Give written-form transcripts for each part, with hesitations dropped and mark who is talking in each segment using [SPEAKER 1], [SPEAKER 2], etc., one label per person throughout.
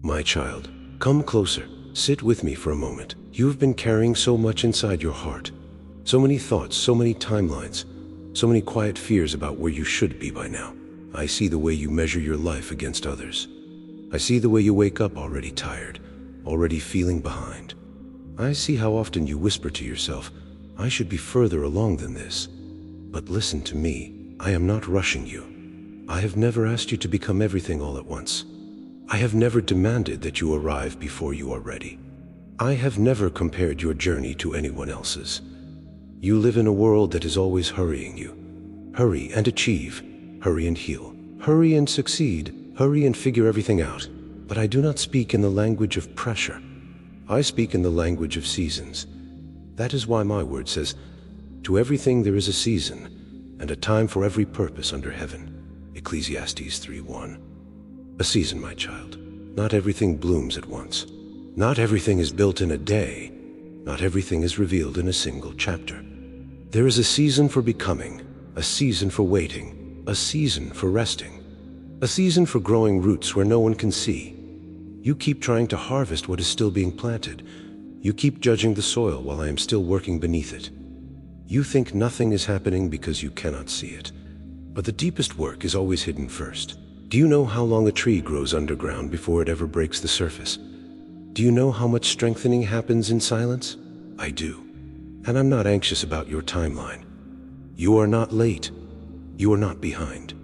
[SPEAKER 1] My child, come closer. Sit with me for a moment. You have been carrying so much inside your heart. So many thoughts, so many timelines, so many quiet fears about where you should be by now. I see the way you measure your life against others. I see the way you wake up already tired, already feeling behind. I see how often you whisper to yourself, I should be further along than this. But listen to me, I am not rushing you. I have never asked you to become everything all at once. I have never demanded that you arrive before you are ready. I have never compared your journey to anyone else's. You live in a world that is always hurrying you. Hurry and achieve, hurry and heal, hurry and succeed, hurry and figure everything out. But I do not speak in the language of pressure. I speak in the language of seasons. That is why my word says, to everything there is a season, and a time for every purpose under heaven. Ecclesiastes 3:1. A season, my child. Not everything blooms at once. Not everything is built in a day. Not everything is revealed in a single chapter. There is a season for becoming, a season for waiting, a season for resting, a season for growing roots where no one can see. You keep trying to harvest what is still being planted. You keep judging the soil while I am still working beneath it. You think nothing is happening because you cannot see it. But the deepest work is always hidden first. Do you know how long a tree grows underground before it ever breaks the surface? Do you know how much strengthening happens in silence? I do. And I'm not anxious about your timeline. You are not late. You are not behind.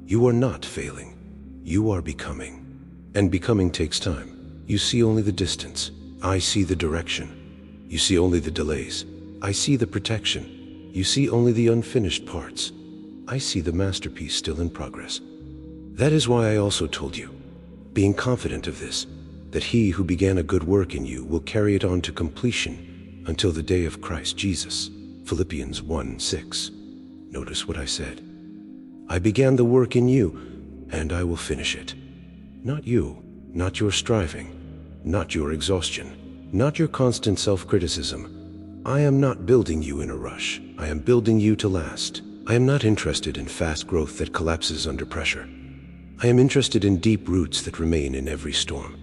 [SPEAKER 1] You are not failing. You are becoming. And becoming takes time. You see only the distance. I see the direction. You see only the delays. I see the protection. You see only the unfinished parts. I see the masterpiece still in progress. That is why I also told you, being confident of this, that he who began a good work in you will carry it on to completion until the day of Christ Jesus. Philippians 1:6. Notice what I said. I began the work in you, and I will finish it. Not you, not your striving, not your exhaustion, not your constant self-criticism. I am not building you in a rush. I am building you to last. I am not interested in fast growth that collapses under pressure. I am interested in deep roots that remain in every storm.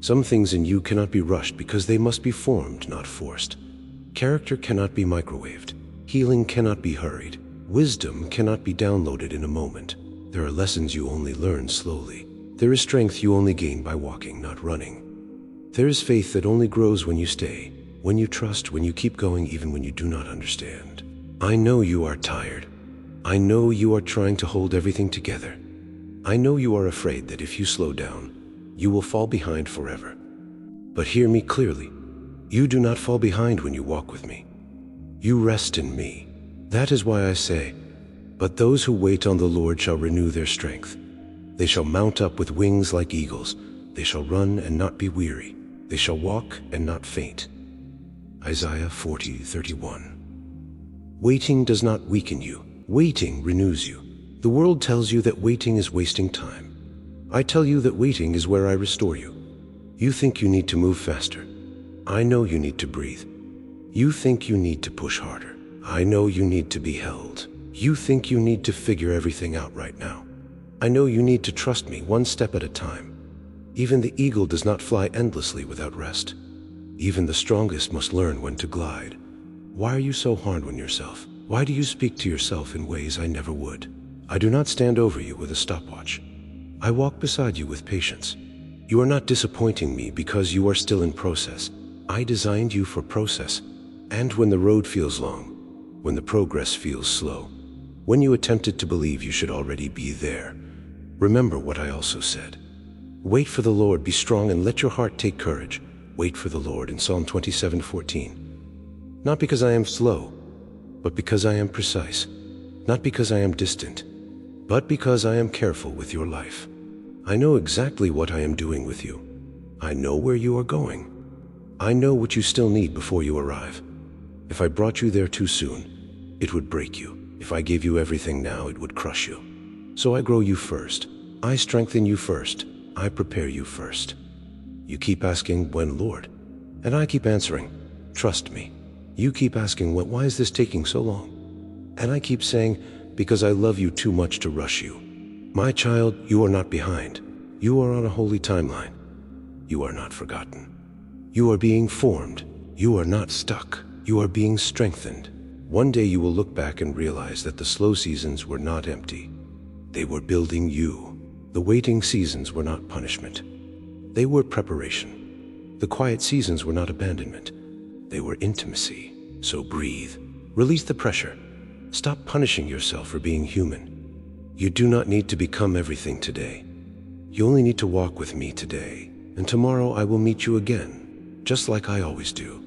[SPEAKER 1] Some things in you cannot be rushed because they must be formed, not forced. Character cannot be microwaved. Healing cannot be hurried. Wisdom cannot be downloaded in a moment. There are lessons you only learn slowly. There is strength you only gain by walking, not running. There is faith that only grows when you stay, when you trust, when you keep going even when you do not understand. I know you are tired. I know you are trying to hold everything together. I know you are afraid that if you slow down, you will fall behind forever. But hear me clearly. You do not fall behind when you walk with me. You rest in me. That is why I say, but those who wait on the Lord shall renew their strength. They shall mount up with wings like eagles. They shall run and not be weary. They shall walk and not faint. Isaiah 40:31. Waiting does not weaken you. Waiting renews you. The world tells you that waiting is wasting time. I tell you that waiting is where I restore you. You think you need to move faster. I know you need to breathe. You think you need to push harder. I know you need to be held. You think you need to figure everything out right now. I know you need to trust me one step at a time. Even the eagle does not fly endlessly without rest. Even the strongest must learn when to glide. Why are you so hard on yourself? Why do you speak to yourself in ways I never would? I do not stand over you with a stopwatch. I walk beside you with patience. You are not disappointing me because you are still in process. I designed you for process. And when the road feels long, when the progress feels slow, when you attempted to believe you should already be there, remember what I also said. Wait for the Lord, be strong, and let your heart take courage. Wait for the Lord in Psalm 27:14. Not because I am slow, but because I am precise. Not because I am distant, but because I am careful with your life. I know exactly what I am doing with you. I know where you are going. I know what you still need before you arrive. If I brought you there too soon, it would break you. If I gave you everything now, it would crush you. So I grow you first. I strengthen you first. I prepare you first. You keep asking, when, Lord? And I keep answering, trust me. You keep asking, why is this taking so long? And I keep saying, because I love you too much to rush you. My child, you are not behind. You are on a holy timeline. You are not forgotten. You are being formed. You are not stuck. You are being strengthened. One day you will look back and realize that the slow seasons were not empty. They were building you. The waiting seasons were not punishment. They were preparation. The quiet seasons were not abandonment. They were intimacy. So breathe. Release the pressure. Stop punishing yourself for being human. You do not need to become everything today. You only need to walk with me today, and tomorrow I will meet you again, just like I always do.